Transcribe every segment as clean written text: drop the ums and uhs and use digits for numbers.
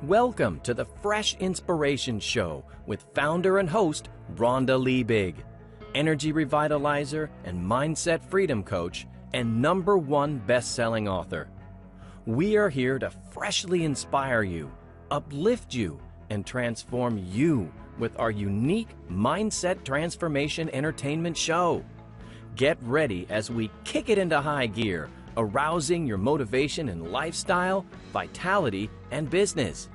Welcome to the Fresh Inspiration Show with founder and host Rhonda Liebig, energy revitalizer and mindset freedom coach and #1 best-selling author. We are here to freshly inspire you, uplift you, and transform you with our unique mindset transformation entertainment show. Get ready as we kick it into high gear, arousing your motivation in lifestyle, vitality, and business.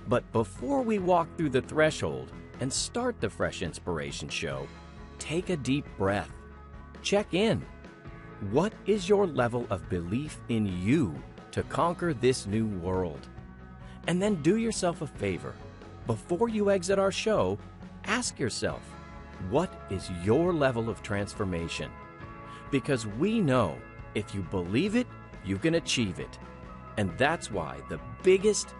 But before we walk through the threshold and start the Fresh Inspiration Show, take a deep breath. Check in. What is your level of belief in you to conquer this new world? And then do yourself a favor. Before you exit our show, ask yourself, what is your level of transformation? Because we know if you believe it, you can achieve it. And that's why the biggest,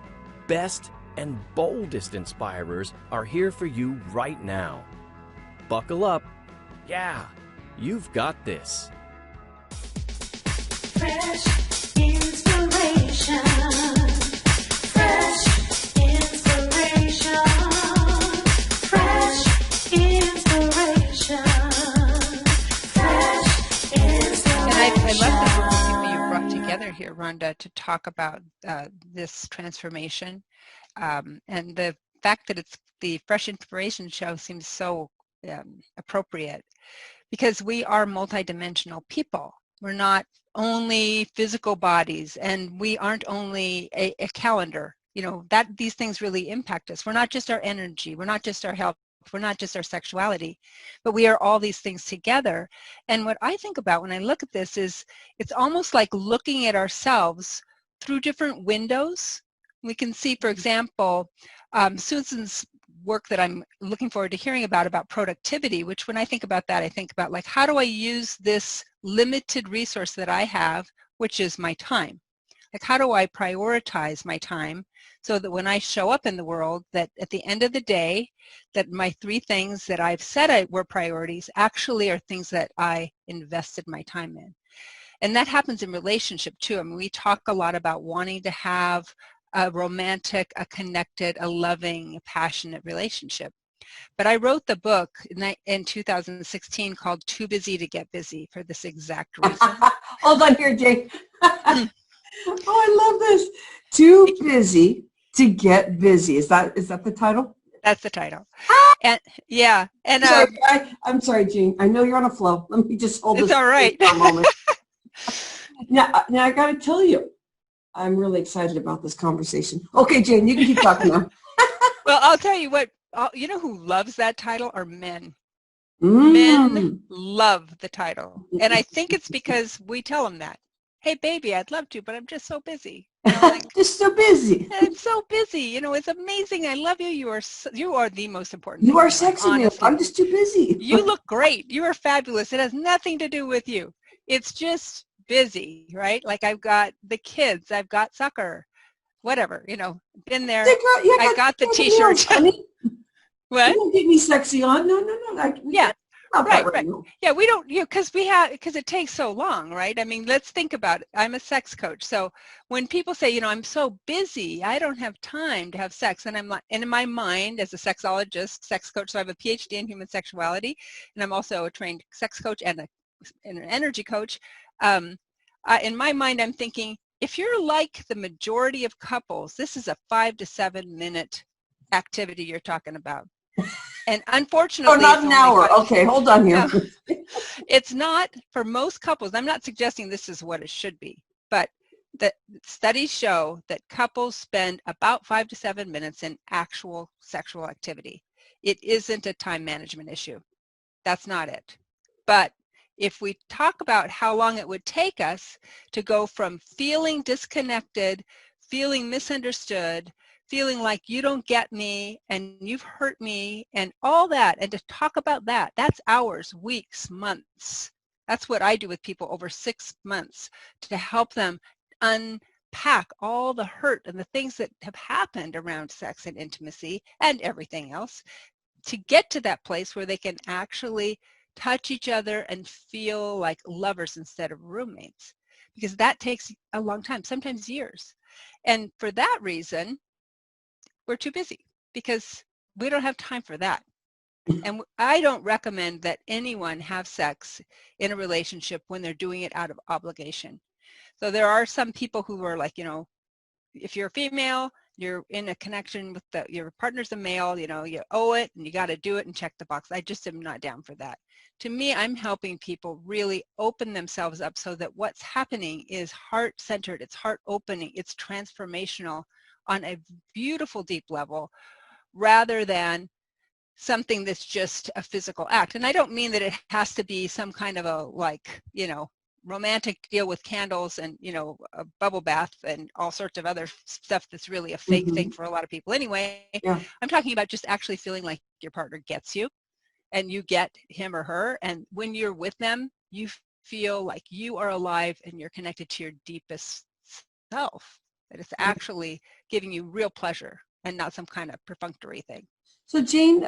best, and boldest inspirers are here for you right now. Buckle up. Yeah, you've got this. Fresh inspiration. Fresh inspiration. Fresh inspiration. Fresh inspiration. And I love the group of people you brought together here, Rhonda, to talk about this transformation. And the fact that it's the Fresh Inspiration Show seems so appropriate because we are multidimensional people. We're not only physical bodies, and we aren't only a calendar. You know, that these things really impact us. We're not just our energy. We're not just our health. We're not just our sexuality, but we are all these things together. And what I think about when I look at this is it's almost like looking at ourselves through different windows. We can see, for example, Susan's work that I'm looking forward to hearing about productivity, which when I think about that, I think about like, how do I use this limited resource that I have, which is my time? Like, how do I prioritize my time so that when I show up in the world, that at the end of the day, that my 3 things that I've said were priorities actually are things that I invested my time in. And that happens in relationship too. I mean, we talk a lot about wanting to have a romantic, a connected, a loving, a passionate relationship. But I wrote the book in 2016 called Too Busy to Get Busy for this exact reason. Hold on here, Jane. Oh, I love this. Too busy to get busy. Is that the title? That's the title. And yeah. And I'm sorry, Jane. I know you're on a flow. Let me just hold this. It's all right. For a moment. Now I got to tell you, I'm really excited about this conversation. Okay, Jane, you can keep talking now. Well, I'll tell you what, you know who loves that title are men. Mm. Men love the title. And I think it's because we tell them that. Hey, baby, I'd love to, but I'm just so busy. You know, like, just so busy. I'm so busy. You know, it's amazing. I love you. You are the most important. You are sexy. I'm just too busy. You look great. You are fabulous. It has nothing to do with you. It's just busy, right? Like I've got the kids, I've got soccer, whatever, you know, been there. I got the t-shirt. What? You don't get me sexy on. No. Yeah. Right. Yeah, we don't, because it takes so long, right? I mean, let's think about it. I'm a sex coach. So when people say, you know, I'm so busy, I don't have time to have sex. And I'm like, and in my mind as a sexologist, sex coach, so I have a PhD in human sexuality, and I'm also a trained sex coach and an energy coach. In my mind, I'm thinking, if you're like the majority of couples, this is a 5 to 7 minute activity you're talking about. And unfortunately, not an hour. Okay, hold on here. No, it's not for most couples. I'm not suggesting this is what it should be, but the studies show that couples spend about 5 to 7 minutes in actual sexual activity. It isn't a time management issue. That's not it. But if we talk about how long it would take us to go from feeling disconnected, feeling misunderstood, feeling like you don't get me and you've hurt me and all that, and to talk about that, that's hours, weeks, months. That's what I do with people over 6 months to help them unpack all the hurt and the things that have happened around sex and intimacy and everything else to get to that place where they can actually touch each other and feel like lovers instead of roommates, because that takes a long time, sometimes years. And for that reason, we're too busy because we don't have time for that. And I don't recommend that anyone have sex in a relationship when they're doing it out of obligation. So there are some people who are like, if you're a female, you're in a connection with your partner's a male, you owe it and you got to do it and check the box. I just am not down for that. To me, I'm helping people really open themselves up so that what's happening is heart-centered, it's heart-opening, it's transformational on a beautiful, deep level, rather than something that's just a physical act. And I don't mean that it has to be some kind of a romantic deal with candles and a bubble bath and all sorts of other stuff that's really a fake thing for a lot of people anyway. Yeah. I'm talking about just actually feeling like your partner gets you and you get him or her, and when you're with them you feel like you are alive and you're connected to your deepest self, that it's actually giving you real pleasure and not some kind of perfunctory thing. So Jane,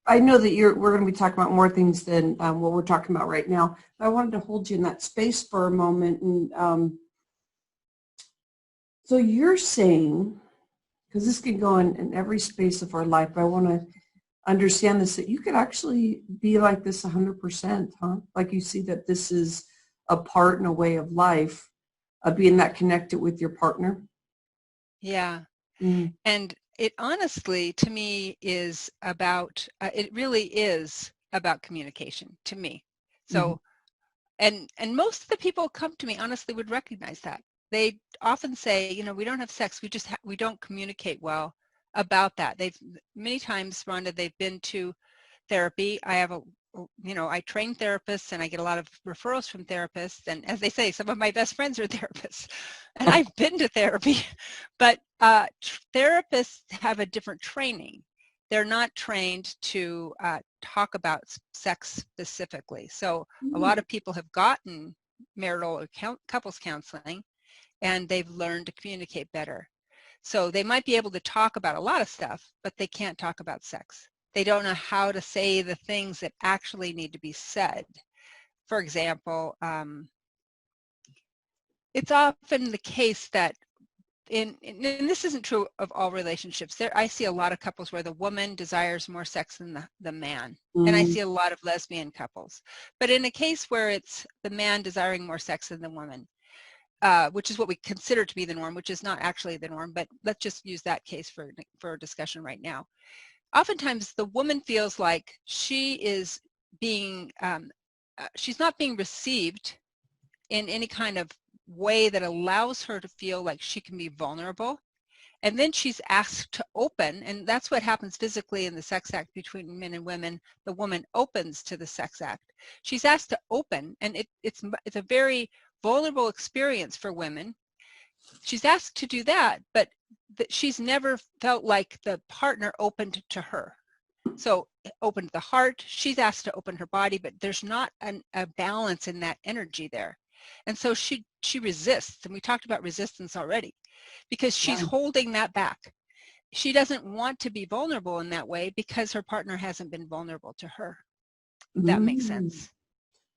I know that we're going to be talking about more things than what we're talking about right now. I wanted to hold you in that space for a moment. And so you're saying, because this can go in every space of our life, but I want to understand this, that you could actually be like this 100%, huh? Like you see that this is a part and a way of life of being that connected with your partner? Yeah. Mm. And it honestly, to me, is about, it really is about communication to me. So, and most of the people who come to me honestly would recognize that. They often say, we don't have sex, we don't communicate well about that. Many times, Rhonda, they've been to therapy. I train therapists and I get a lot of referrals from therapists. And as they say, some of my best friends are therapists. And I've been to therapy, but therapists have a different training. They're not trained to talk about sex specifically. So a lot of people have gotten marital or couples counseling and they've learned to communicate better. So they might be able to talk about a lot of stuff, but they can't talk about sex. They don't know how to say the things that actually need to be said. For example, it's often the case that and this isn't true of all relationships. I see a lot of couples where the woman desires more sex than the man. And I see a lot of lesbian couples. But in a case where it's the man desiring more sex than the woman, which is what we consider to be the norm, which is not actually the norm, but let's just use that case for discussion right now. Oftentimes the woman feels like she is being, she's not being received in any kind of way that allows her to feel like she can be vulnerable. And then she's asked to open, and that's what happens physically in the sex act between men and women. The woman opens to the sex act. She's asked to open, and it's a very vulnerable experience for women. She's asked to do that, but she's never felt like the partner opened to her. So opened the heart, she's asked to open her body, but there's not a balance in that energy there. And so she resists, and we talked about resistance already, because she's holding that back. She doesn't want to be vulnerable in that way because her partner hasn't been vulnerable to her. If that makes sense.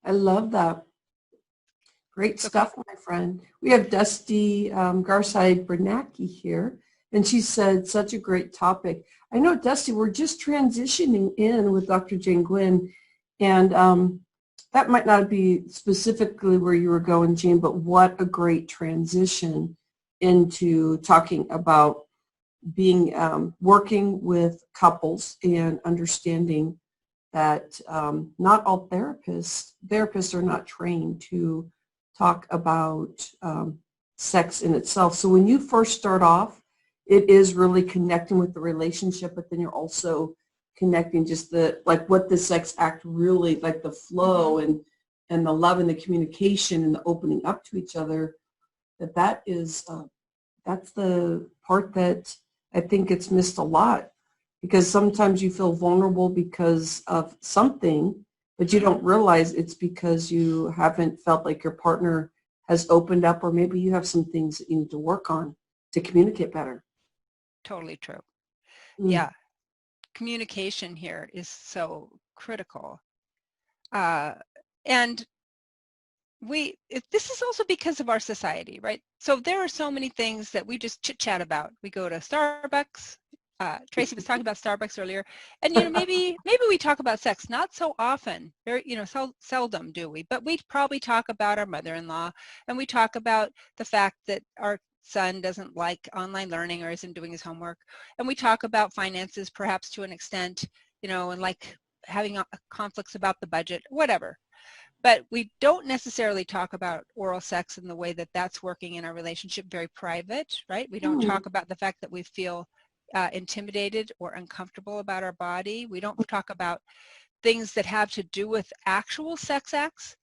I love that. Great stuff, my friend. We have Dusty Garside-Bernacki here, and she said, such a great topic. I know, Dusty, we're just transitioning in with Dr. Jane Gwynn, and that might not be specifically where you were going, Jane, but what a great transition into talking about being, working with couples and understanding that not all therapists are not trained to talk about sex in itself. So when you first start off, it is really connecting with the relationship, but then you're also connecting just what the sex act really, like the flow and the love and the communication and the opening up to each other, that is, that's the part that I think gets missed a lot, because sometimes you feel vulnerable because of something, but you don't realize it's because you haven't felt like your partner has opened up, or maybe you have some things that you need to work on to communicate better. Totally true. Yeah. Communication here is so critical. And this is also because of our society, right? So there are so many things that we just chit chat about. We go to Starbucks. Tracie was talking about Starbucks earlier, and maybe we talk about sex. Not so often, very seldom do we. But we probably talk about our mother-in-law, and we talk about the fact that our son doesn't like online learning or isn't doing his homework, and we talk about finances perhaps to an extent, and like having conflicts about the budget, whatever. But we don't necessarily talk about oral sex in the way that that's working in our relationship, very private, right? We don't talk about the fact that we feel intimidated or uncomfortable about our body. We don't talk about things that have to do with actual sex acts.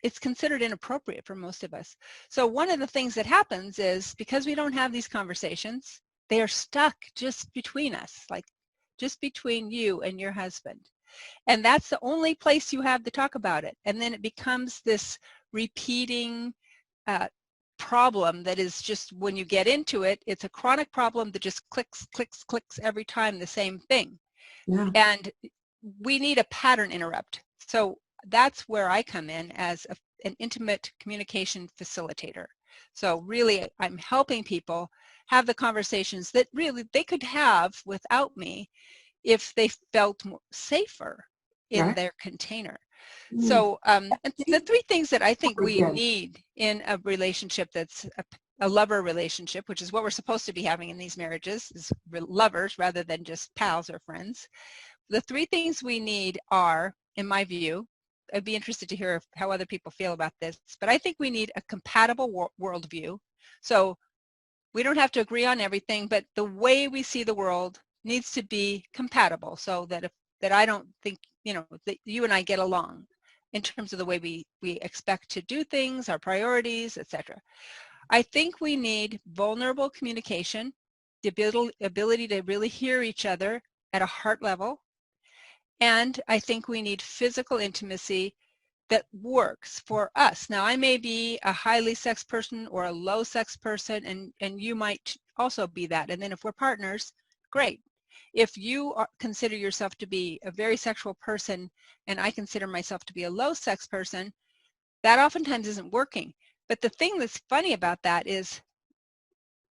It's considered inappropriate for most of us. So one of the things that happens is because we don't have these conversations, they are stuck just between us, like just between you and your husband. And that's the only place you have to talk about it. And then it becomes this repeating problem that is just, when you get into it, it's a chronic problem that just clicks, clicks, clicks every time the same thing. Yeah. And we need a pattern interrupt. So that's where I come in as an intimate communication facilitator. So really, I'm helping people have the conversations that really they could have without me if they felt safer in their container. So the three things that I think we need in a relationship that's a lover relationship, which is what we're supposed to be having in these marriages, is lovers rather than just pals or friends. The three things we need are, in my view, I'd be interested to hear how other people feel about this, but I think we need a compatible worldview. So we don't have to agree on everything, but the way we see the world needs to be compatible, so that that I don't think, that you and I get along in terms of the way we expect to do things, our priorities, etc. I think we need vulnerable communication, the ability to really hear each other at a heart level. And I think we need physical intimacy that works for us. Now, I may be a highly sex person or a low sex person, and you might also be that. And then if we're partners, great. If you consider yourself to be a very sexual person and I consider myself to be a low sex person, that oftentimes isn't working. But the thing that's funny about that is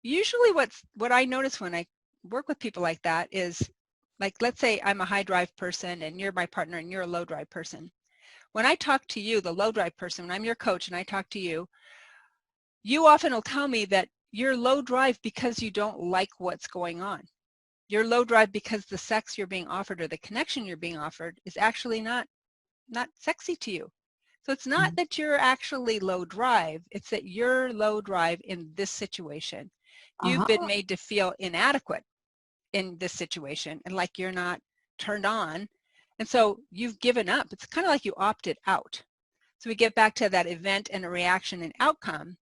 usually what I notice when I work with people like that is, like, let's say I'm a high drive person and you're my partner and you're a low drive person. When I talk to you, the low drive person, when I'm your coach and I talk to you, you often will tell me that you're low drive because you don't like what's going on. You're low drive because the sex you're being offered or the connection you're being offered is actually not sexy to you. So it's not that you're actually low drive, it's that you're low drive in this situation. You've been made to feel inadequate in this situation and like you're not turned on. And so you've given up. It's kind of like you opted out. So we get back to that event and a reaction and outcome.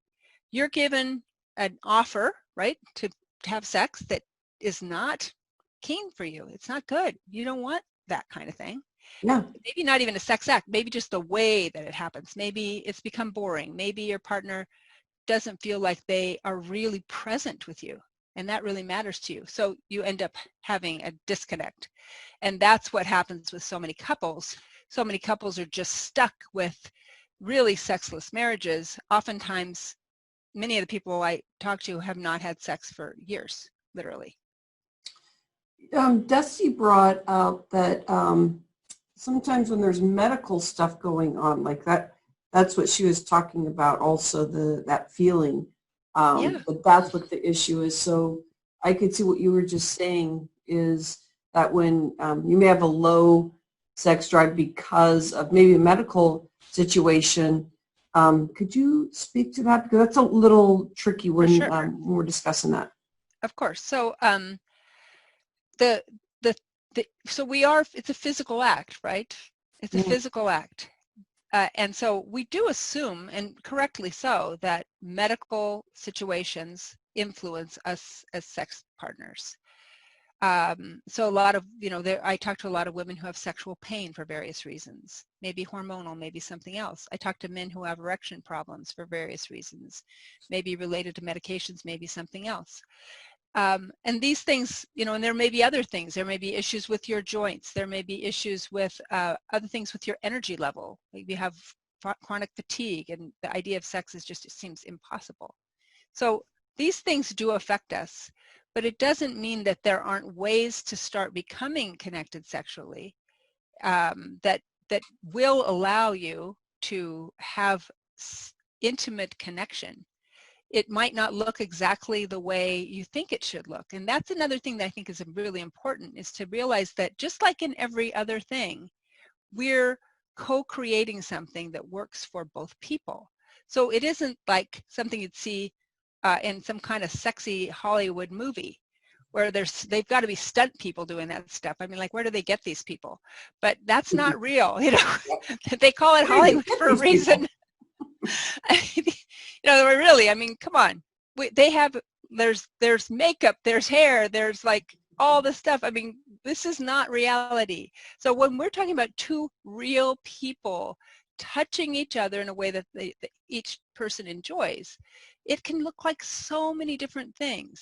You're given an offer, right, to have sex that is not keen for you. It's not good. You don't want that kind of thing. Yeah. Maybe not even a sex act, maybe just the way that it happens. Maybe it's become boring. Maybe your partner doesn't feel like they are really present with you, and that really matters to you. So you end up having a disconnect. And that's what happens with so many couples. So many couples are just stuck with really sexless marriages. Oftentimes, many of the people I talk to have not had sex for years, literally. Dusty brought out that sometimes when there's medical stuff going on like that, that's what she was talking about also, that feeling. But that's what the issue is. So I could see what you were just saying is that when you may have a low sex drive because of maybe a medical situation, could you speak to that? Because that's a little tricky when, when we're discussing that. Of course. So it's a physical act, right? It's a physical act. And so we do assume, and correctly so, that medical situations influence us as sex partners. So a lot of, I talk to a lot of women who have sexual pain for various reasons, maybe hormonal, maybe something else. I talk to men who have erection problems for various reasons, maybe related to medications, maybe something else. And these things, and there may be other things. There may be issues with your joints. There may be issues with other things with your energy level. Maybe you have chronic fatigue, and the idea of sex is just, it seems impossible. So these things do affect us, but it doesn't mean that there aren't ways to start becoming connected sexually that will allow you to have intimate connection. It might not look exactly the way you think it should look. And that's another thing that I think is really important, is to realize that just like in every other thing, we're co-creating something that works for both people. So it isn't like something you'd see in some kind of sexy Hollywood movie where they've got to be stunt people doing that stuff. I mean, like, where do they get these people? But that's not real, you know. They call it Hollywood for a reason. You know, really, I mean, come on. They have, there's makeup, there's hair, there's like all this stuff. I mean, this is not reality. So when we're talking about two real people touching each other in a way that each person enjoys, it can look like so many different things.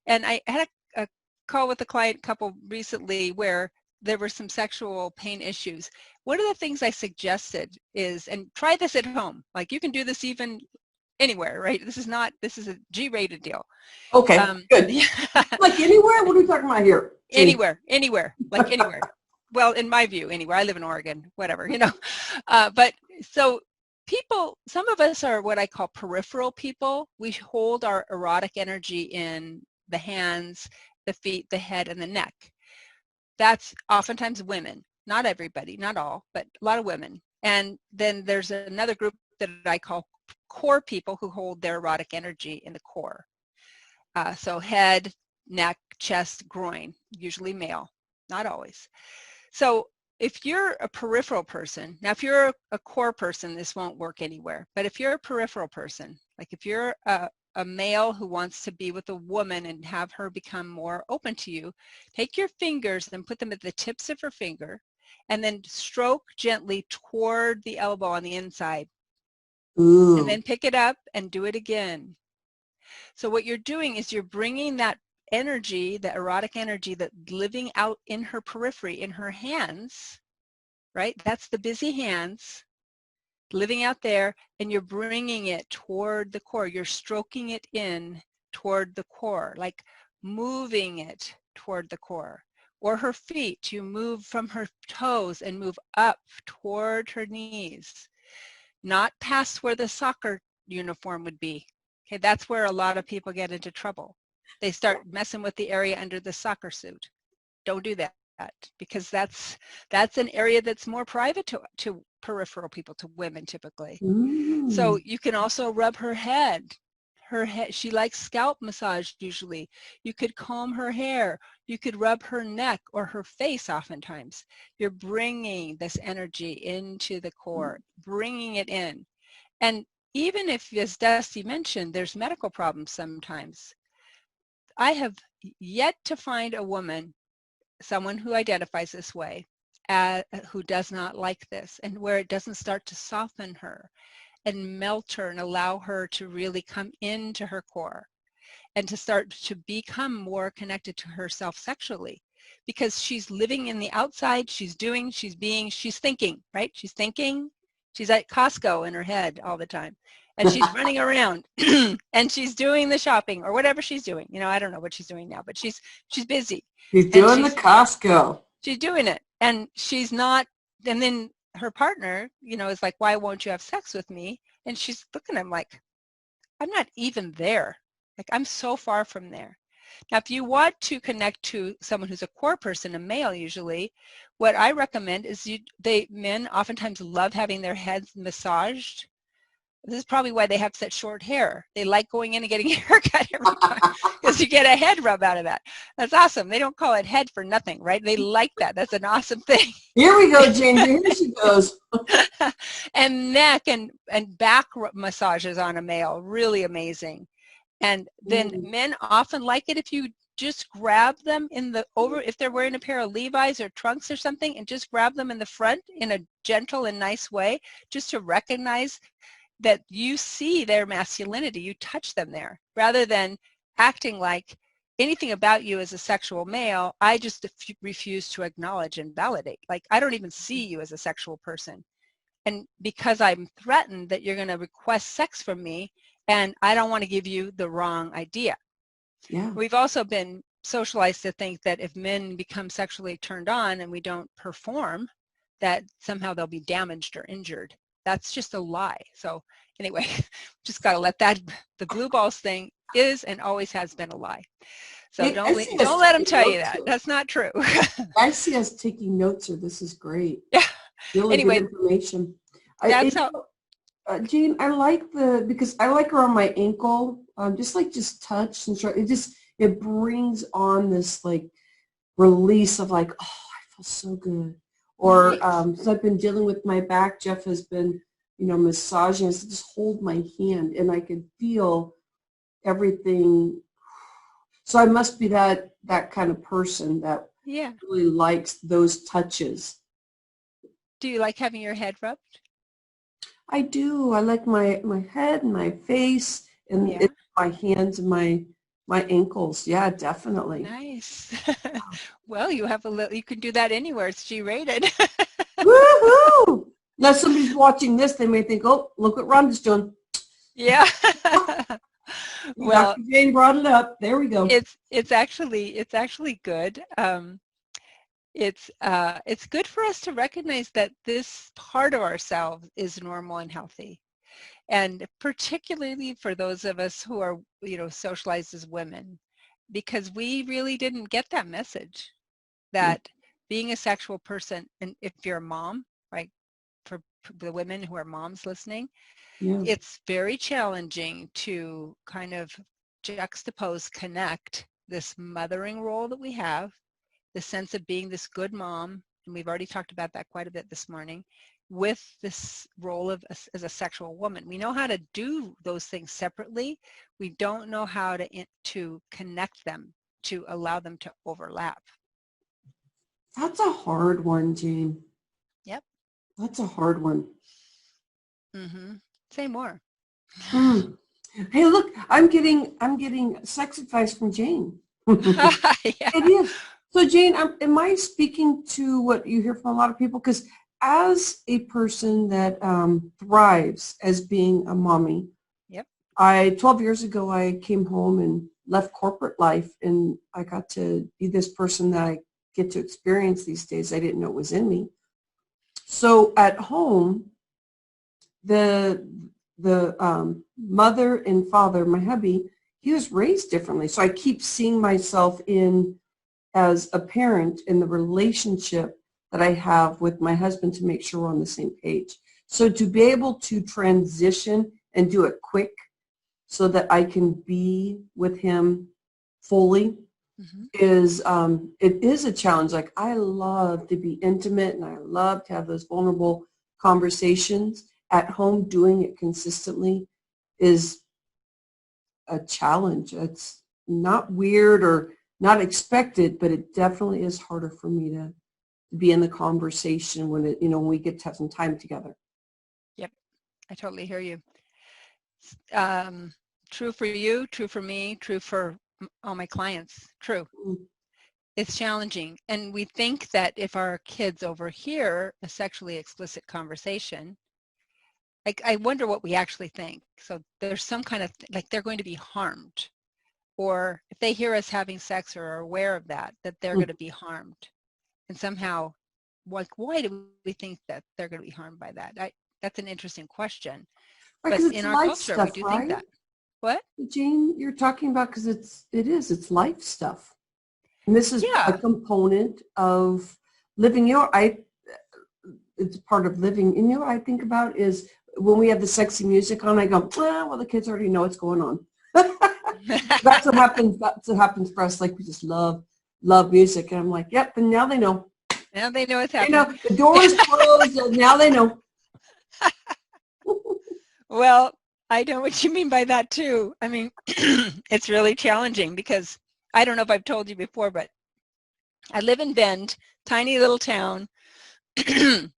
And I had a call with a client couple recently where there were some sexual pain issues. One of the things I suggested is, and try this at home, like you can do this even anywhere, right? This is a G-rated deal. Okay, good. Yeah. Like anywhere? What are we talking about here? Anywhere, like anywhere. Well, in my view, anywhere. I live in Oregon, whatever, you know. But so people, some of us are what I call peripheral people. We hold our erotic energy in the hands, the feet, the head, and the neck. That's oftentimes women, not everybody, not all, but a lot of women. And then there's another group that I call core people who hold their erotic energy in the core. So head, neck, chest, groin, usually male, not always. So if you're a peripheral person, now if you're a core person, this won't work anywhere. But if you're a peripheral person, like if you're a male who wants to be with a woman and have her become more open to you, take your fingers and put them at the tips of her finger and then stroke gently toward the elbow on the inside. Ooh. And then pick it up and do it again. So what you're doing is you're bringing that energy, the erotic energy that's living out in her periphery, in her hands, right? That's the busy hands living out there, and you're bringing it toward the core. You're stroking it in toward the core, like moving it toward the core. Or her feet, you move from her toes and move up toward her knees, not past where the soccer uniform would be. Okay, that's where a lot of people get into trouble. They start messing with the area under the soccer suit. Don't do that, because that's an area that's more private to peripheral people, to women typically. So you can also rub her head. Her head, she likes scalp massage usually. You could comb her hair. You could rub her neck or her face oftentimes. You're bringing this energy into the core, bringing it in. And even if, as Dusty mentioned, there's medical problems sometimes, I have yet to find a woman, someone who identifies this way, who does not like this, and where it doesn't start to soften her and melt her and allow her to really come into her core and to start to become more connected to herself sexually, because she's living in the outside, she's doing, she's being, she's thinking, right? She's thinking, she's at Costco in her head all the time, and she's running around and she's doing the shopping or whatever she's doing. You know, I don't know what she's doing now, but she's busy. She's doing the Costco. She's doing it, and she's not, and then her partner, you know, is like, why won't you have sex with me? And she's looking at him like, I'm not even there. Like, I'm so far from there. Now, if you want to connect to someone who's a core person, a male usually, what I recommend is men oftentimes love having their heads massaged. This is probably why they have such short hair. They like going in and getting a haircut every time because you get a head rub out of that. That's awesome. They don't call it head for nothing, right? They like that. That's an awesome thing. Here we go, Ginger. Here she goes. And neck and back massages on a male, really amazing. And then men often like it if you just grab them in the if they're wearing a pair of Levi's or trunks or something, and just grab them in the front in a gentle and nice way, just to recognize that you see their masculinity, you touch them there, rather than acting like anything about you as a sexual male, I just refuse to acknowledge and validate. Like, I don't even see you as a sexual person. and because I'm threatened that you're going to request sex from me, and I don't want to give you the wrong idea. Yeah. We've also been socialized to think that if men become sexually turned on and we don't perform, that somehow they'll be damaged or injured. That's just a lie. So anyway, just got to let that, the blue balls thing is and always has been a lie. So Hey, I see us don't let them taking tell you notes that. here. That's not true. I see us taking notes here. This is great. Yeah. Really Anyway, good information. that's how. Jane, I like because I like around my ankle, just touch and start. It brings on this like release of like, oh, I feel so good. Or Nice. so I've been dealing with my back. Jeff has been, massaging. I said, just hold my hand, and I could feel everything. So I must be that kind of person that Yeah. really likes those touches. Do you like having your head rubbed? I do. I like my head and my face and Yeah. my hands and my ankles. Yeah, definitely. Nice. Well, you have a little, you can do that anywhere. It's G-rated. Woohoo! Now somebody's watching this, they may think, oh, look what Rhonda's doing. Yeah. Well, Dr. Jane brought it up. There we go. it's actually good. It's good for us to recognize that this part of ourselves is normal and healthy. And particularly for those of us who are, socialized as women, because we really didn't get that message that being a sexual person, and if you're a mom, right, for the women who are moms listening, Yeah. it's very challenging to kind of juxtapose, connect this mothering role that we have, the sense of being this good mom, and we've already talked about that quite a bit this morning, with this role of as a sexual woman. We know how to do those things separately. We don't know how to connect them, to allow them to overlap. That's a hard one, Jane. Yep. That's a hard one. Mm-hmm. Say more. Hmm. Hey, look, I'm getting sex advice from Jane. Yeah. It is. So Jane, am I speaking to what you hear from a lot of people? Because as a person that thrives as being a mommy, Yep. 12 years ago, I came home and left corporate life, and I got to be this person that I get to experience these days. I didn't know it was in me. So at home, the mother and father, my hubby, he was raised differently. So I keep seeing myself as a parent in the relationship that I have with my husband to make sure we're on the same page. So to be able to transition and do it quick so that I can be with him fully is it is a challenge. Like I love to be intimate and I love to have those vulnerable conversations. At home, doing it consistently is a challenge. It's not weird or not expected, but it definitely is harder for me to be in the conversation when when we get to have some time together. Yep. I totally hear you. True for you, true for me, true for all my clients. True. It's challenging. And we think that if our kids overhear a sexually explicit conversation, I wonder what we actually think. So there's some kind of, like they're going to be harmed. Or if they hear us having sex or are aware of that they're going to be harmed. And somehow, like, why do we think that they're going to be harmed by that? That's an interesting question. Right, But 'cause it's in our life culture, stuff, we do right? think that. What? Jane, you're talking about because it's life stuff. And this is a Yeah. component of living. It's part of living. And what I think about is when we have the sexy music on, I go, well, the kids already know what's going on. That's what happens. That's what happens for us. Like we just love music. And I'm like, yep. And now they know. Now they know what's They happening. know the door is closed. And now they know. Well, I know what you mean by that too. I mean, it's really challenging because I don't know if I've told you before, but I live in Bend, tiny little town. Excuse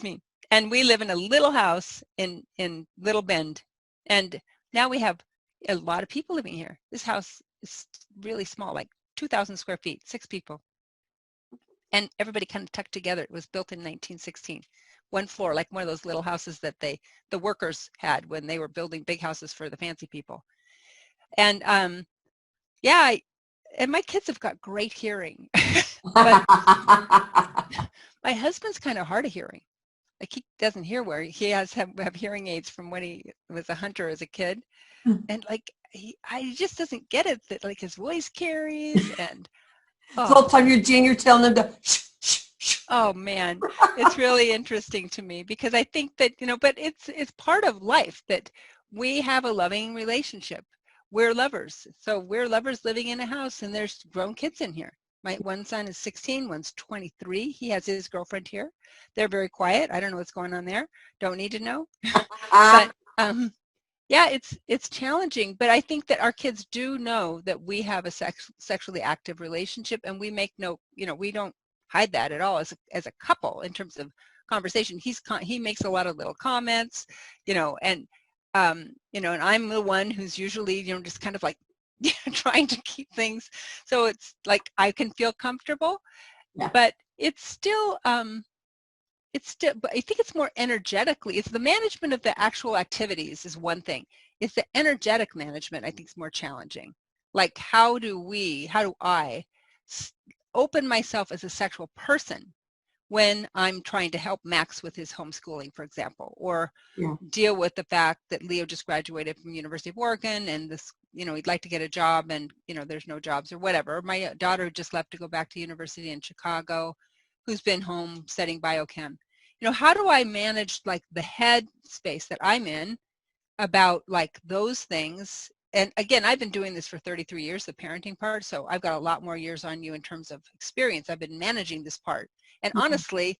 me. And we live in a little house in Little Bend. And now we have a lot of people living here. This house is really small, like 2,000 square feet, 6 people. And everybody kind of tucked together. It was built in 1916. one floor, like one of those little houses that the workers had when they were building big houses for the fancy people. And yeah, and my kids have got great hearing, but my husband's kind of hard of hearing. Like he doesn't hear where he has have hearing aids from when he was a hunter as a kid, and like he just doesn't get it that like his voice carries and The whole time you're telling them to shh, shh, shh. oh man, it's really interesting to me because I think that, you know, but it's part of life that we have a loving relationship. We're lovers. So we're lovers living in a house and there's grown kids in here. My one son is 16, one's 23. He has his girlfriend here. They're very quiet. I don't know what's going on there. Don't need to know. But yeah, it's challenging, but I think that our kids do know that we have a sexually active relationship, and we make no, you know, we don't hide that at all as a couple in terms of conversation. He makes a lot of little comments, you know, and you know, and I'm the one who's usually, you know, just kind of like trying to keep things so it's like I can feel comfortable, Yeah. but it's still but I think it's more energetically, it's the management of the actual activities is one thing. It's the energetic management I think is more challenging. Like how do I open myself as a sexual person when I'm trying to help Max with his homeschooling, for example, or Yeah. deal with the fact that Leo just graduated from University of Oregon and this, you know, he'd like to get a job and, you know, there's no jobs or whatever. My daughter just left to go back to university in Chicago, who's been home studying biochem. You know, how do I manage like the head space that I'm in about like those things? And again, I've been doing this for 33 years, the parenting part, so I've got a lot more years on you in terms of experience. I've been managing this part. And honestly,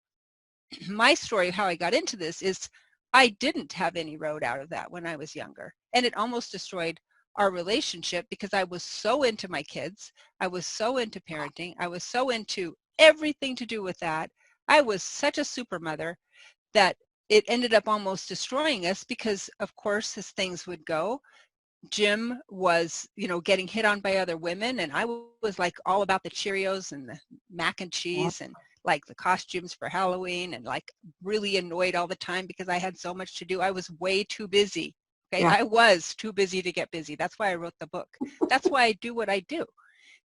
my story of how I got into this is I didn't have any road out of that when I was younger. And it almost destroyed our relationship because I was so into my kids. I was so into parenting. I was so into everything to do with that. I was such a super mother that it ended up almost destroying us because, of course, as things would go, Jim was, you know, getting hit on by other women, and I was like all about the Cheerios and the mac and cheese and like the costumes for Halloween and like really annoyed all the time because I had so much to do. I was way too busy. Okay, Yeah. I was too busy to get busy. That's why I wrote the book. That's why I do what I do,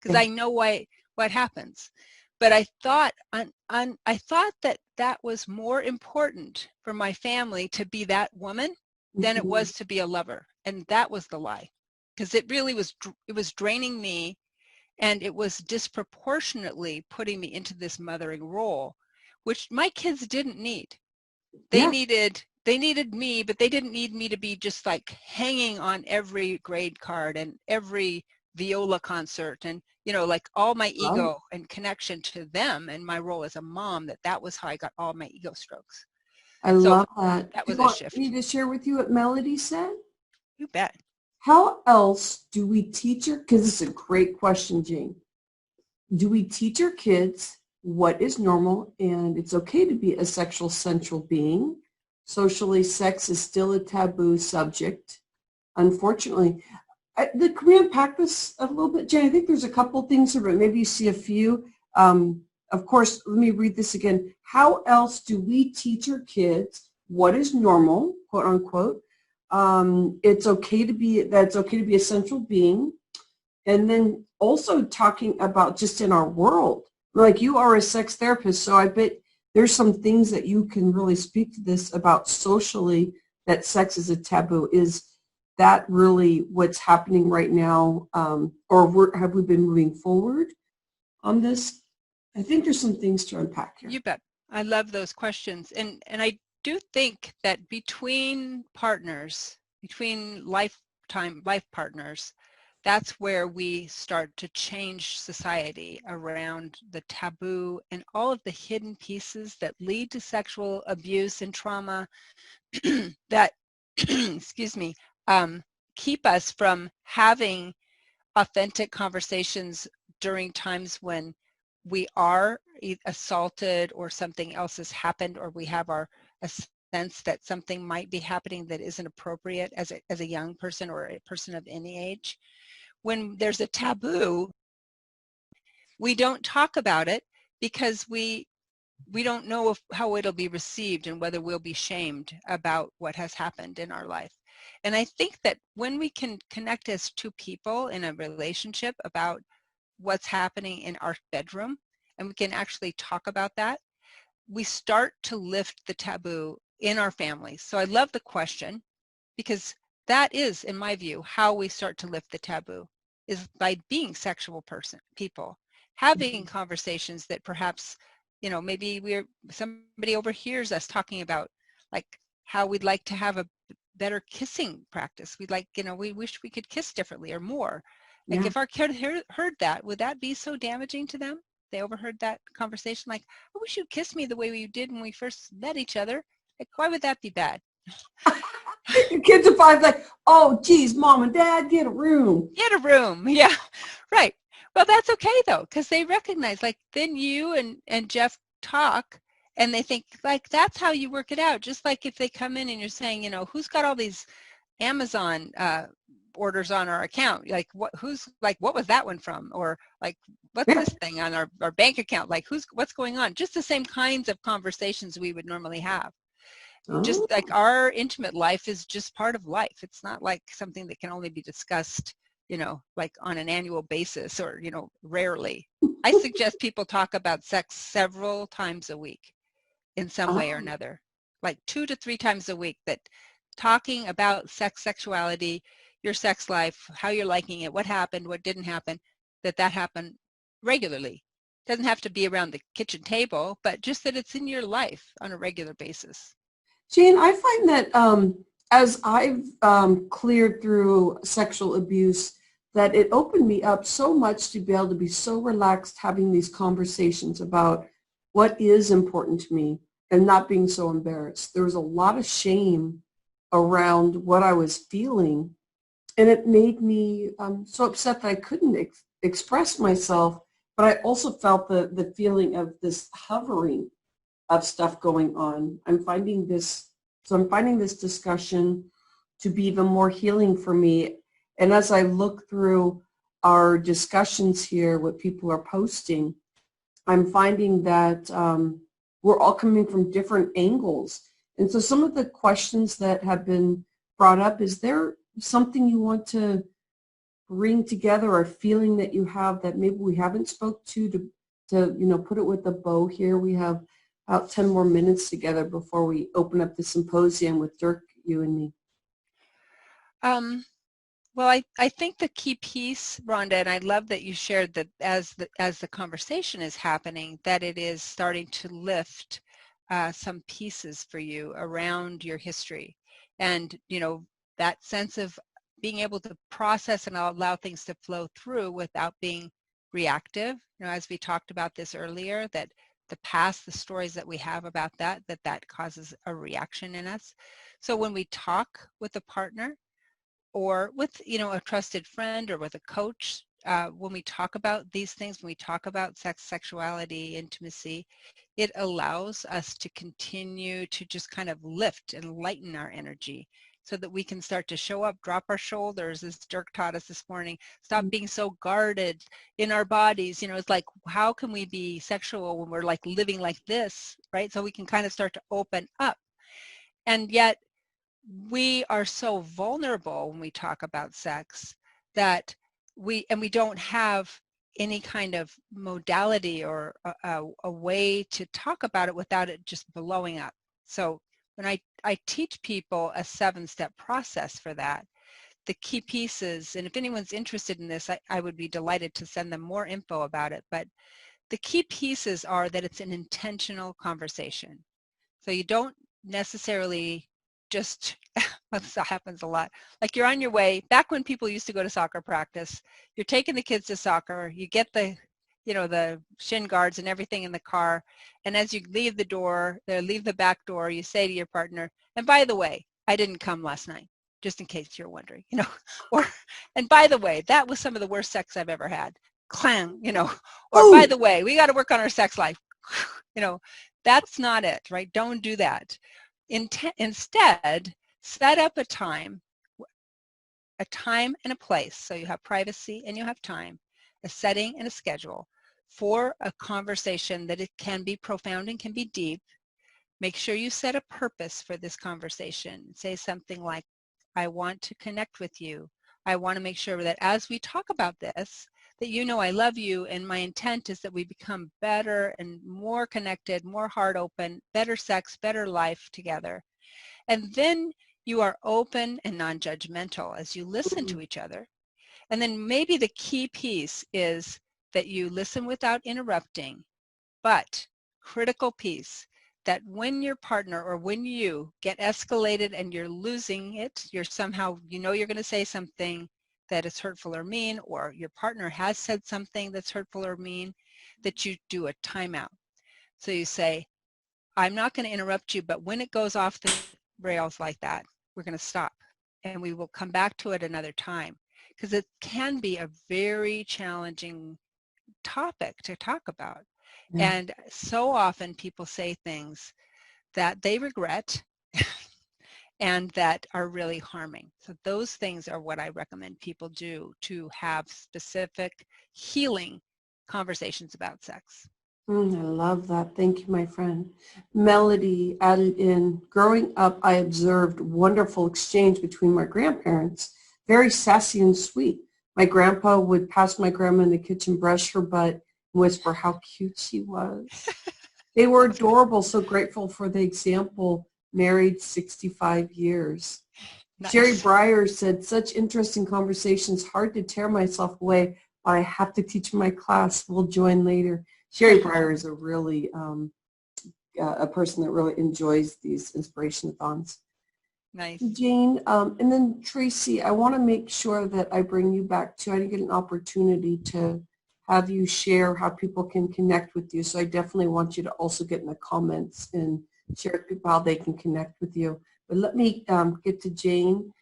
because Yeah. I know what happens. But I thought I thought that was more important for my family to be that woman than it was to be a lover, and that was the lie, because it really was draining me, and it was disproportionately putting me into this mothering role, which my kids didn't need. They Yeah. needed me, but they didn't need me to be just like hanging on every grade card and every viola concert and, you know, like all my ego and connection to them and my role as a mom, that was how I got all my ego strokes. I So love that. that Do was you a want shift. me to share with you what Melody said? You bet. How else do we teach her? Because it's a great question, Jane. Do we teach our kids what is normal and it's okay to be a sexual central being? Socially, sex is still a taboo subject, unfortunately. Can we unpack this a little bit, Jane? I think there's a couple things here, but maybe you see a few. Of course, let me read this again. How else do we teach our kids what is normal, quote unquote? It's okay to be a central being. And then also talking about just in our world, like you are a sex therapist, so I bet there's some things that you can really speak to this about socially, that sex is a taboo. Is that really what's happening right now? Or have we been moving forward on this? I think there's some things to unpack here. You bet. I love those questions. And I do think that between partners, between life partners, that's where we start to change society around the taboo and all of the hidden pieces that lead to sexual abuse and trauma that, excuse me, keep us from having authentic conversations during times when we are assaulted or something else has happened, or we have a sense that something might be happening that isn't appropriate as a young person or a person of any age. When there's a taboo, we don't talk about it because we we don't know how it'll be received and whether we'll be shamed about what has happened in our life. And I think that when we can connect as two people in a relationship about what's happening in our bedroom, and we can actually talk about that, we start to lift the taboo in our families. So I love the question, because that is, in my view, how we start to lift the taboo, is by being sexual people, having conversations that perhaps, maybe somebody overhears us talking about like how we'd like to have a better kissing practice. We'd like, we wish we could kiss differently or more. Like Yeah. if our kid heard that, would that be so damaging to them? They overheard that conversation, like, I wish you kissed me the way you did when we first met each other. Like, why would that be bad? Your kids are probably like, oh, geez, mom and dad, get a room. Get a room. Yeah, right. Well, that's okay though, because they recognize, like, then you and Jeff talk, and they think, like, that's how you work it out. Just like if they come in and you're saying, who's got all these Amazon orders on our account? Like, what was that one from? Or like, what's this thing on our bank account? Like, what's going on? Just the same kinds of conversations we would normally have. Just like our intimate life is just part of life. It's not like something that can only be discussed, like on an annual basis or, rarely. I suggest people talk about sex several times a week in some way or another, like 2 to 3 times a week, that talking about sex, sexuality, your sex life, how you're liking it, what happened, what didn't happen, that happened regularly. It doesn't have to be around the kitchen table, but just that it's in your life on a regular basis. Jane, I find that as I've cleared through sexual abuse, that it opened me up so much to be able to be so relaxed having these conversations about what is important to me and not being so embarrassed. There was a lot of shame around what I was feeling, and it made me so upset that I couldn't express myself, but I also felt the feeling of this hovering of stuff going on. I'm finding this discussion to be even more healing for me. And as I look through our discussions here, what people are posting, I'm finding that we're all coming from different angles. And so some of the questions that have been brought up, is there something you want to bring together, or a feeling that you have that maybe we haven't spoke to put it with a bow here? We have about 10 more minutes together before we open up the symposium with Dirk, you and me. Well, I think the key piece, Rhonda, and I love that you shared that as the conversation is happening, that it is starting to lift some pieces for you around your history. And, that sense of being able to process and allow things to flow through without being reactive. As we talked about this earlier, that the past, the stories that we have about that causes a reaction in us. So when we talk with a partner or with, a trusted friend or with a coach, when we talk about these things, when we talk about sex, sexuality, intimacy, it allows us to continue to just kind of lift and lighten our energy so that we can start to show up, drop our shoulders, as Dirk taught us this morning, stop being so guarded in our bodies. It's like, how can we be sexual when we're like living like this, right? So we can kind of start to open up. And yet we are so vulnerable when we talk about sex that we don't have any kind of modality or a way to talk about it without it just blowing up. So when I teach people a 7-step process for that, the key pieces, and if anyone's interested in this, I would be delighted to send them more info about it, but the key pieces are that it's an intentional conversation. So you don't necessarily just, this happens a lot, like you're on your way, back when people used to go to soccer practice, you're taking the kids to soccer, you get the shin guards and everything in the car, and as you leave the back door, you say to your partner, and by the way, I didn't come last night, just in case you're wondering, or, and by the way, that was some of the worst sex I've ever had, clang, or by the way, we got to work on our sex life, that's not it, right? Don't do that. Instead, set up a time and a place, so you have privacy and you have time, a setting and a schedule, for a conversation that it can be profound and can be deep, make sure you set a purpose for this conversation. Say something like, I want to connect with you. I want to make sure that as we talk about this, that you know I love you, and my intent is that we become better and more connected, more heart open, better sex, better life together. And then you are open and non-judgmental as you listen to each other. And then maybe the key piece is that you listen without interrupting, but critical piece, that when your partner or when you get escalated and you're losing it, you're somehow, you know you're going to say something that is hurtful or mean, or your partner has said something that's hurtful or mean, that you do a timeout. So you say, I'm not going to interrupt you, but when it goes off the rails like that, we're going to stop and we will come back to it another time, because it can be a very challenging topic to talk about. Yeah. And so often people say things that they regret and that are really harming. So those things are what I recommend people do to have specific healing conversations about sex. I love that. Thank you, my friend. Melody added in, growing up, I observed wonderful exchange between my grandparents, very sassy and sweet. My grandpa would pass my grandma in the kitchen, brush her butt, and whisper how cute she was. They were adorable, so grateful for the example, married 65 years. Nice. Sherry Breyer said, such interesting conversations, hard to tear myself away, but I have to teach my class. We'll join later. Sherry Breyer is a really, a person that really enjoys these inspiration-a-thons. Nice. Jane, and then Tracie, I want to make sure that I bring you back too. I didn't get an opportunity to have you share how people can connect with you. So I definitely want you to also get in the comments and share with people how they can connect with you. But let me get to Jane.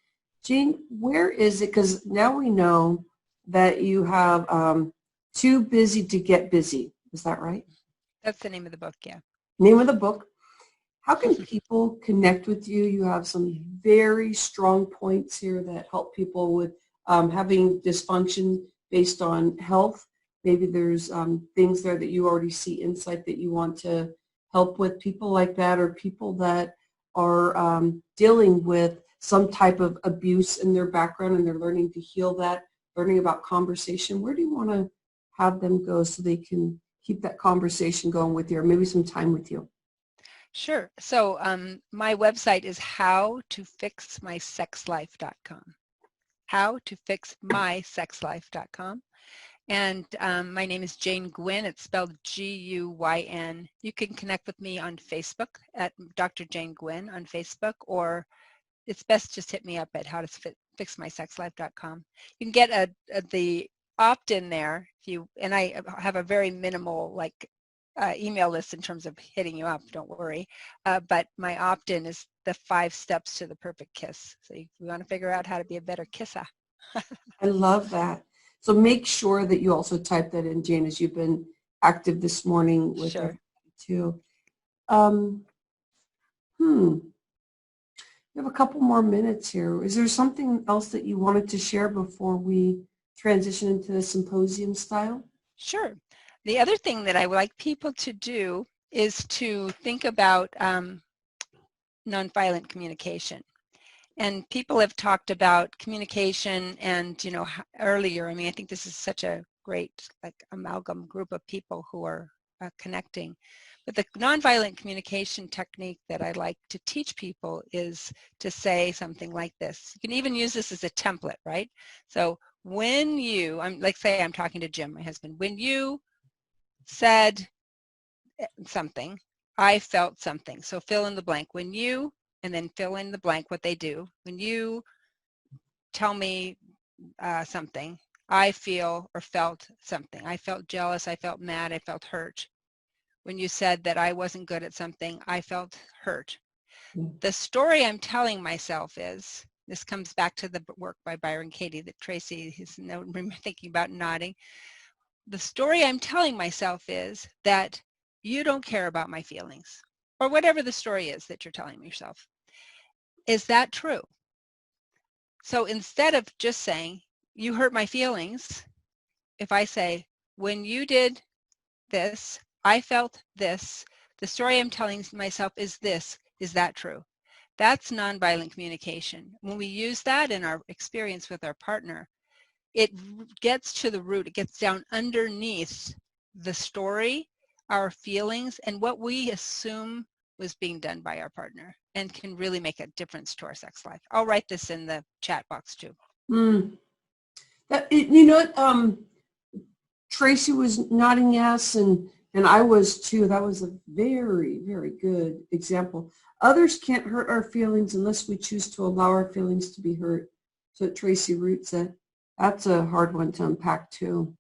Jane, where is it? Because now we know that you have Too Busy to Get Busy. Is that right? That's the name of the book, yeah. Name of the book. How can people connect with you? You have some very strong points here that help people with having dysfunction based on health. Maybe there's things there that you already see insight that you want to help with, people like that, or people that are dealing with some type of abuse in their background and they're learning to heal that, learning about conversation. Where do you want to have them go so they can keep that conversation going with you, or maybe some time with you? Sure. So my website is howtofixmysexlife.com. Howtofixmysexlife.com. And my name is Jane Gwynn. It's spelled G-U-Y-N. You can connect with me on Facebook at Dr. Jane Gwynn on Facebook, or it's best just hit me up at howtofixmysexlife.com. You can get the opt-in there, and I have a very minimal email list in terms of hitting you up, don't worry. But my opt-in is the 5 steps to the perfect kiss. So if you want to figure out how to be a better kisser. I love that. So make sure that you also type that in, Jane, as you've been active this morning with Sure. too. We have a couple more minutes here. Is there something else that you wanted to share before we transition into the symposium style? Sure. The other thing that I would like people to do is to think about nonviolent communication. And people have talked about communication and, earlier, I think this is such a great amalgam group of people who are connecting. But the nonviolent communication technique that I like to teach people is to say something like this. You can even use this as a template, right? So when you, say I'm talking to Jim, my husband, when you said something, I felt something. So fill in the blank. When you, and then fill in the blank what they do. When you tell me something, I feel or felt something. I felt jealous, I felt mad, I felt hurt. When you said that I wasn't good at something, I felt hurt. The story I'm telling myself is, this comes back to the work by Byron Katie that Tracie is thinking about nodding. The story I'm telling myself is that you don't care about my feelings, or whatever the story is that you're telling yourself. Is that true? So instead of just saying, you hurt my feelings, if I say, when you did this. I felt this. The story I'm telling myself is this. Is that true? That's nonviolent communication. When we use that in our experience with our partner, it gets to the root. It gets down underneath the story, our feelings, and what we assume was being done by our partner, and can really make a difference to our sex life. I'll write this in the chat box too. You know what? Tracie was nodding yes, and I was too. That was a very, very good example. Others can't hurt our feelings unless we choose to allow our feelings to be hurt. So Tracie Root said, that's a hard one to unpack too.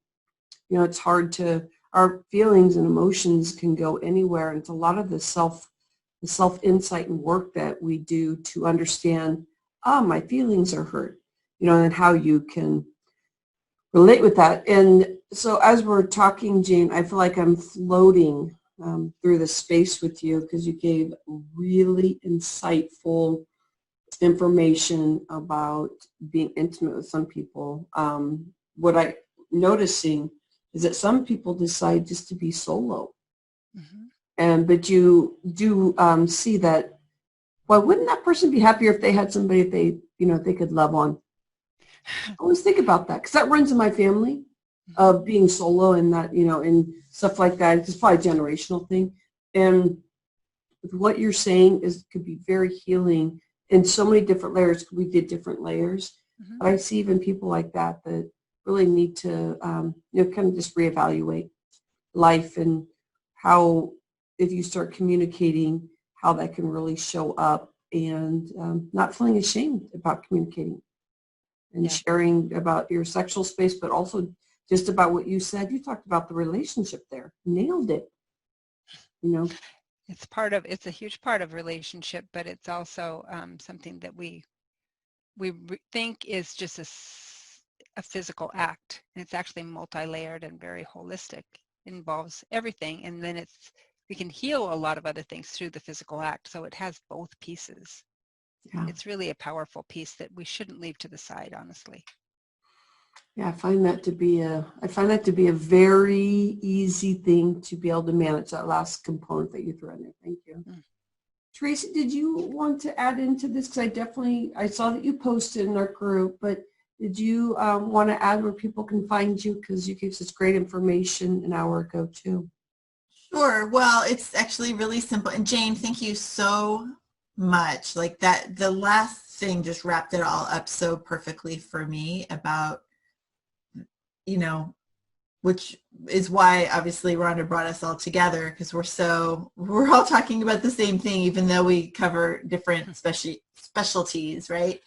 You know, it's hard to, our feelings and emotions can go anywhere. And it's a lot of the self-insight and work that we do to understand, my feelings are hurt, you know, and how you can relate with that. And so as we're talking, Jane, I feel like I'm floating through the space with you because you gave really insightful information about being intimate with some people. What I'm noticing is that some people decide just to be solo. But you do see that, well, wouldn't that person be happier if they had somebody if they, you know, they could love on? I always think about that because that runs in my family of being solo and that, you know, and stuff like that. It's probably a generational thing. And with what you're saying is could be very healing in so many different layers. We did different layers. But I see even people like that that really need to, you know, kind of just reevaluate life and how, if you start communicating, how that can really show up and not feeling ashamed about communicating and sharing about your sexual space, but also just about what you said. You talked about the relationship there. Nailed it. You know, it's a huge part of relationship, but it's also something that we think is just a physical act, and it's actually multi-layered and very holistic. It involves everything, and then we can heal a lot of other things through the physical act. So it has both pieces. Yeah. It's really a powerful piece that we shouldn't leave to the side, honestly. Yeah, I find that to be a very easy thing to be able to manage, that last component that you threw in there. Thank you. Tracie, did you want to add into this? Because I saw that you posted in our group, but did you want to add where people can find you? Because you gave such great information an hour ago too. Sure. Well, it's actually really simple. And Jane, thank you so much. Like that, the last thing just wrapped it all up so perfectly for me about, you know, which is why obviously Rhonda brought us all together, because we're all talking about the same thing, even though we cover different specialties, right?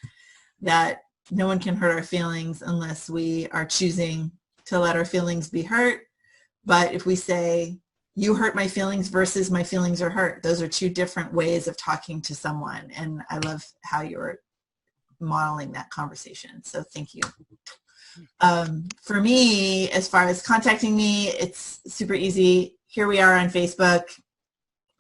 That no one can hurt our feelings unless we are choosing to let our feelings be hurt. But if we say, you hurt my feelings versus my feelings are hurt, those are two different ways of talking to someone. And I love how you're modeling that conversation. So thank you. For me, as far as contacting me, it's super easy. Here we are on Facebook.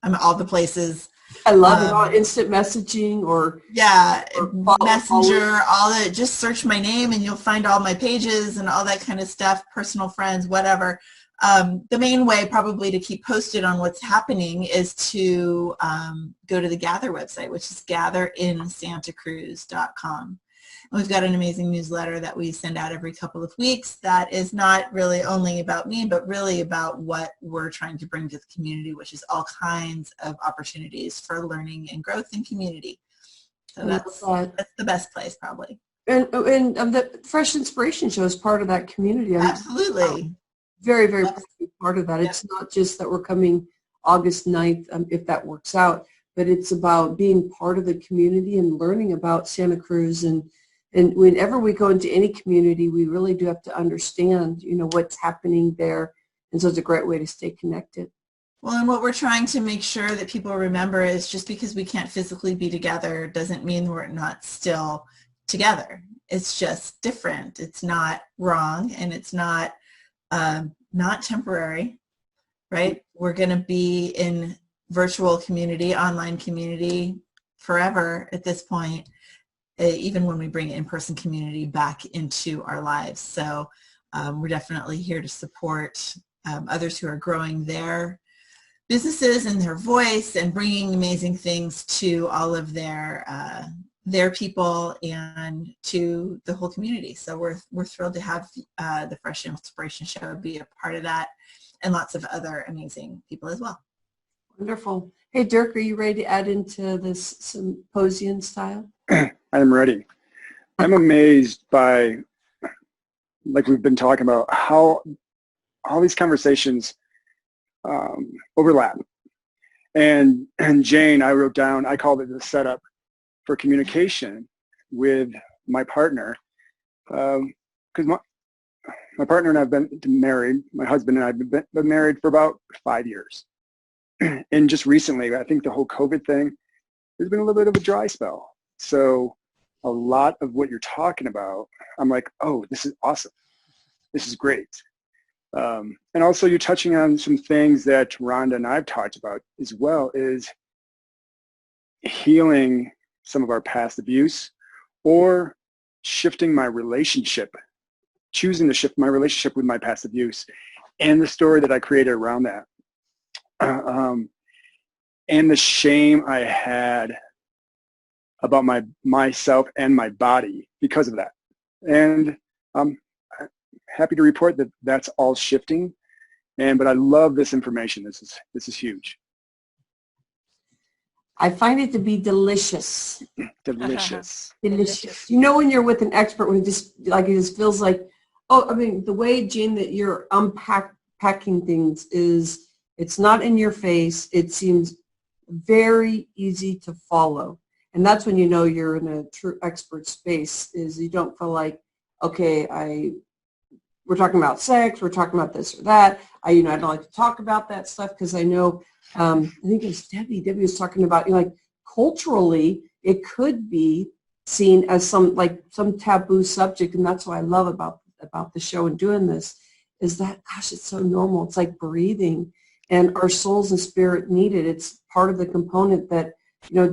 I'm at all the places. I love it. All instant messaging or Messenger, all that. Just search my name and you'll find all my pages and all that kind of stuff, personal friends, whatever. The main way probably to keep posted on what's happening is to go to the Gather website, which is gatherinsantacruz.com. We've got an amazing newsletter that we send out every couple of weeks that is not really only about me, but really about what we're trying to bring to the community, which is all kinds of opportunities for learning and growth in community. So that's the best place probably. And the Fresh Inspiration Show is part of that community. Absolutely. Very, very part of that. Yep. It's not just that we're coming August 9th, if that works out, but it's about being part of the community and learning about Santa Cruz. And whenever we go into any community, we really do have to understand, you know, what's happening there. And so it's a great way to stay connected. Well, and what we're trying to make sure that people remember is just because we can't physically be together doesn't mean we're not still together. It's just different. It's not wrong, and it's not temporary, right? We're going to be in virtual community, online community forever at this point, even when we bring in-person community back into our lives. So we're definitely here to support others who are growing their businesses and their voice and bringing amazing things to all of their people and to the whole community. So we're thrilled to have the Fresh Inspiration Show be a part of that, and lots of other amazing people as well. Wonderful. Hey, Dirk, are you ready to add into this symposium style? I am ready. I'm amazed by, like we've been talking about, how all these conversations overlap. And Jane, I wrote down, I called it the setup for communication with my partner, because my partner and I have been married, my husband and I have been married for about 5 years. And just recently, I think the whole COVID thing, there's been a little bit of a dry spell. So a lot of what you're talking about, I'm like, oh, this is awesome. This is great. And also you're touching on some things that Rhonda and I've talked about as well, is healing some of our past abuse, or shifting my relationship, choosing to shift my relationship with my past abuse, and the story that I created around that. And the shame I had about myself and my body because of that. And I'm happy to report that that's all shifting. But I love this information. This is huge. I find it to be delicious. Delicious. Delicious. You know, when you're with an expert, when it just feels like, oh, I mean, the way, Jane, that you're unpacking things is, it's not in your face. It seems very easy to follow. And that's when you know you're in a true expert space, is you don't feel like, okay, we're talking about sex, we're talking about this or that. I don't like to talk about that stuff, because I know, I think it was Debbie was talking about, like, culturally, it could be seen as some taboo subject. And that's what I love about the show and doing this, is that, gosh, it's so normal. It's like breathing, and our souls and spirit need it. It's part of the component that,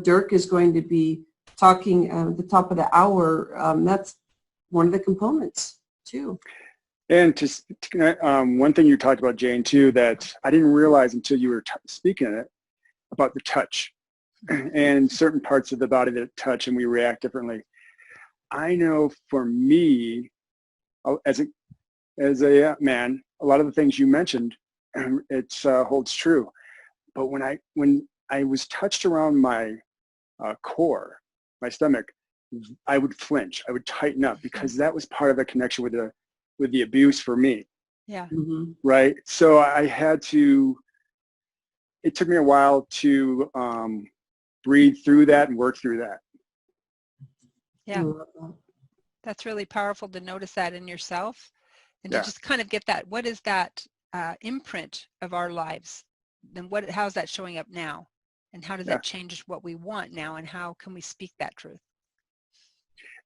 Dirk is going to be talking at the top of the hour. That's one of the components too. And one thing you talked about, Jane, too, that I didn't realize until you were speaking it, about the touch and certain parts of the body that touch and we react differently. I know for me, as a man, a lot of the things you mentioned, it holds true. But when I was touched around my core, my stomach, I would flinch. I would tighten up, because that was part of the connection with the abuse for me. Yeah. Mm-hmm. Right. So it took me a while to breathe through that and work through that. Yeah. That's really powerful to notice that in yourself, and to just kind of get that, what is that imprint of our lives? Then how's that showing up now? And how does that change what we want now? And how can we speak that truth?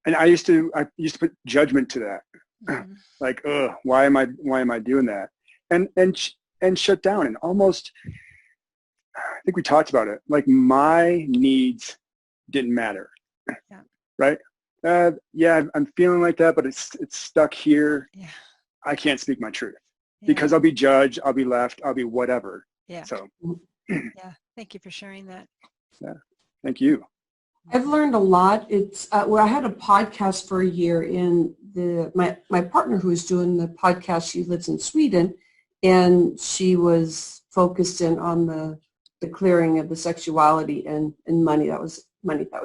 And I used to put judgment to that. Mm-hmm. Like, why am I doing that? And shut down, and almost, I think we talked about it, like my needs didn't matter. Yeah. Right? I'm feeling like that, but it's stuck here. Yeah. I can't speak my truth, because I'll be judged, I'll be left, I'll be whatever. Yeah. So yeah. Thank you for sharing that. Yeah. Thank you. I've learned a lot. It's I had a podcast for a year, and my partner who was doing the podcast, she lives in Sweden, and she was focused in on the clearing of the sexuality and money. That was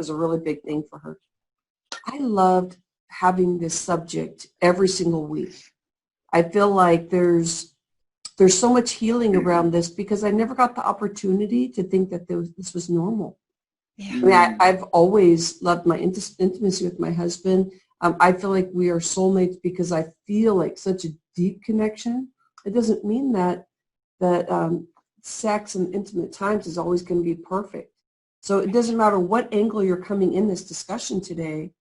a really big thing for her. I loved having this subject every single week. I feel like there's so much healing around this, because I never got the opportunity to think that this was normal. Yeah. I mean, I've always loved my intimacy with my husband. I feel like we are soulmates because I feel like such a deep connection. It doesn't mean that sex and intimate times is always going to be perfect. So it doesn't matter what angle you're coming in this discussion today,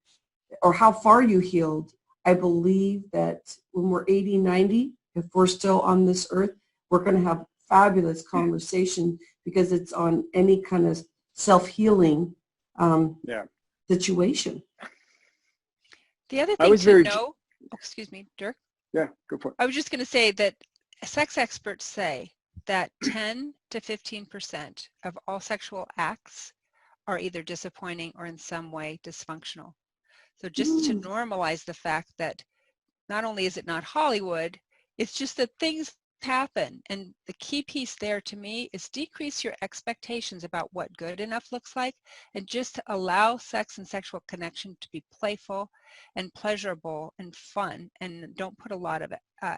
or how far you healed. I believe that when we're 80, 90, if we're still on this earth, we're going to have fabulous conversation, because it's on any kind of self-healing situation. The other thing to know, excuse me, Dirk. Yeah, go for it. I was just going to say that sex experts say that 10 to 15% of all sexual acts are either disappointing or in some way dysfunctional. So just to normalize the fact that not only is it not Hollywood, it's just that things happen. And the key piece there to me is decrease your expectations about what good enough looks like, and just to allow sex and sexual connection to be playful and pleasurable and fun, and don't put a lot of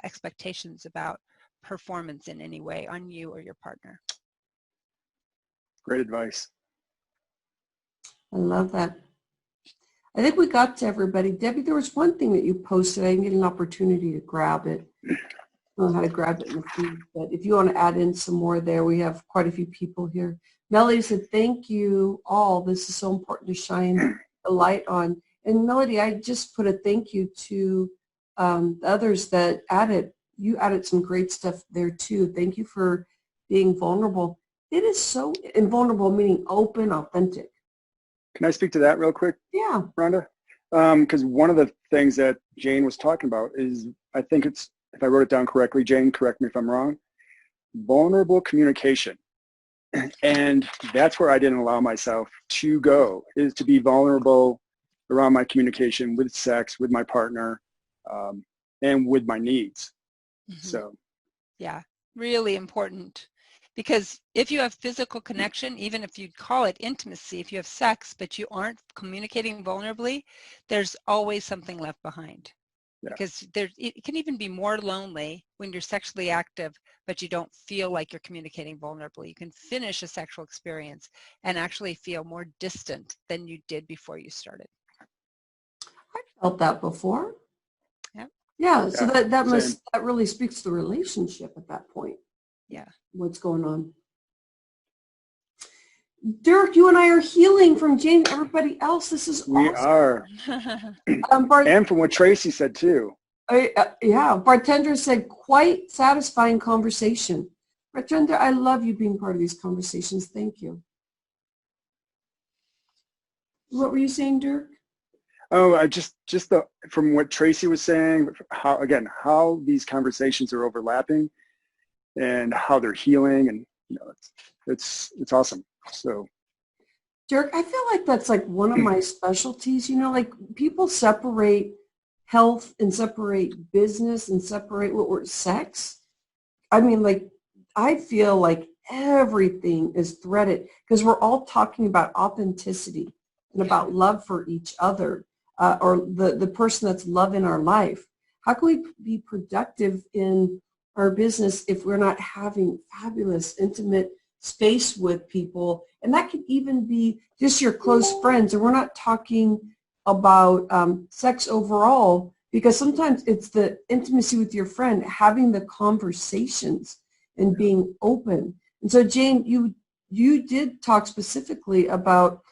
expectations about performance in any way on you or your partner. Great advice. I love that. I think we got to everybody. Debbie, there was one thing that you posted. I didn't get an opportunity to grab it. I don't know how to grab it in the feed, but if you want to add in some more there, we have quite a few people here. Melody said, thank you all. This is so important to shine a light on. And Melody, I just put a thank you to the others that added. You added some great stuff there too. Thank you for being vulnerable. It is so invulnerable, meaning open, authentic. Can I speak to that real quick? Yeah. Rhonda? Because one of the things that Jane was talking about is, I think it's, if I wrote it down correctly, Jane, correct me if I'm wrong, vulnerable communication. And that's where I didn't allow myself to go, is to be vulnerable around my communication with sex, with my partner, and with my needs. Mm-hmm. So. Yeah, really important. Because if you have physical connection, even if you call it intimacy, if you have sex, but you aren't communicating vulnerably, there's always something left behind. Yeah. Because it can even be more lonely when you're sexually active, but you don't feel like you're communicating vulnerably. You can finish a sexual experience and actually feel more distant than you did before you started. I felt that before. Yep. Yeah, so that really speaks to the relationship at that point. Yeah. What's going on? Dirk, you and I are healing from Jane. Everybody else, this is awesome. We are. And from what Tracie said too. Yeah, Bartender said, quite satisfying conversation. Bartender, I love you being part of these conversations. Thank you. What were you saying, Dirk? Oh, from what Tracie was saying, how these conversations are overlapping and how they're healing, and it's awesome. So, Dirk, I feel like that's like one of my specialties. Like people separate health and separate business and separate sex. I mean, like I feel like everything is threaded because we're all talking about authenticity and about love for each other, or the person that's love in our life. How can we be productive in our business if we're not having fabulous, intimate space with people? And that could even be just your close friends. And we're not talking about sex overall, because sometimes it's the intimacy with your friend, having the conversations and being open. And so, Jane, you did talk specifically about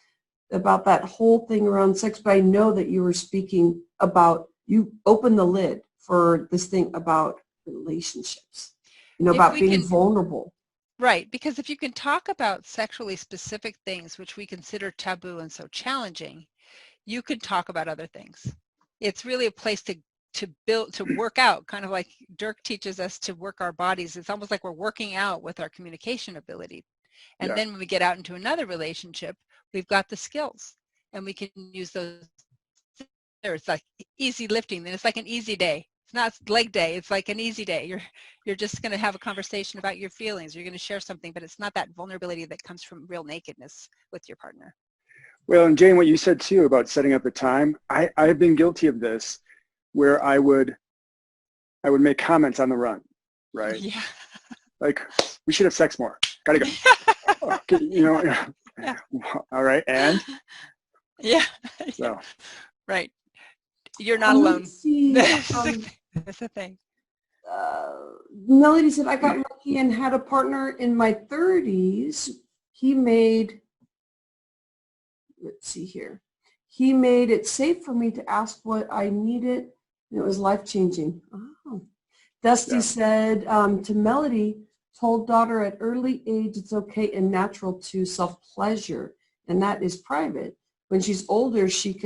that whole thing around sex, but I know that you were speaking about, you opened the lid for this thing about relationships, about being vulnerable. Right, because if you can talk about sexually specific things, which we consider taboo and so challenging, you can talk about other things. It's really a place to build, to work out, kind of like Dirk teaches us to work our bodies. It's almost like we're working out with our communication ability. And then when we get out into another relationship, we've got the skills and we can use those. It's like easy lifting, then it's like an easy day. It's not leg day, it's like an easy day. You're just going to have a conversation about your feelings. You're going to share something, but it's not that vulnerability that comes from real nakedness with your partner. Well, and Jane, what you said too about setting up the time, I have been guilty of this, where I would make comments on the run, right? Yeah. Like, we should have sex more. Gotta go. Okay, Yeah. All right, and? Yeah. So. Right. You're not alone. That's the thing. Melody said, I got lucky and had a partner in my 30s. He made it safe for me to ask what I needed, and it was life-changing. Oh. Dusty said to Melody, told daughter at early age it's okay and natural to self-pleasure, and that is private. When she's older, she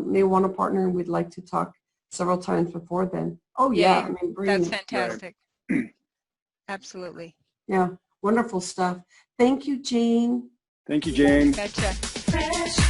may want a partner, and we'd like to talk several times before then. Oh, yeah. I mean, that's fantastic. Right. Absolutely. Yeah, wonderful stuff. Thank you, Jane. Thank you, Jane. Betcha. Fresh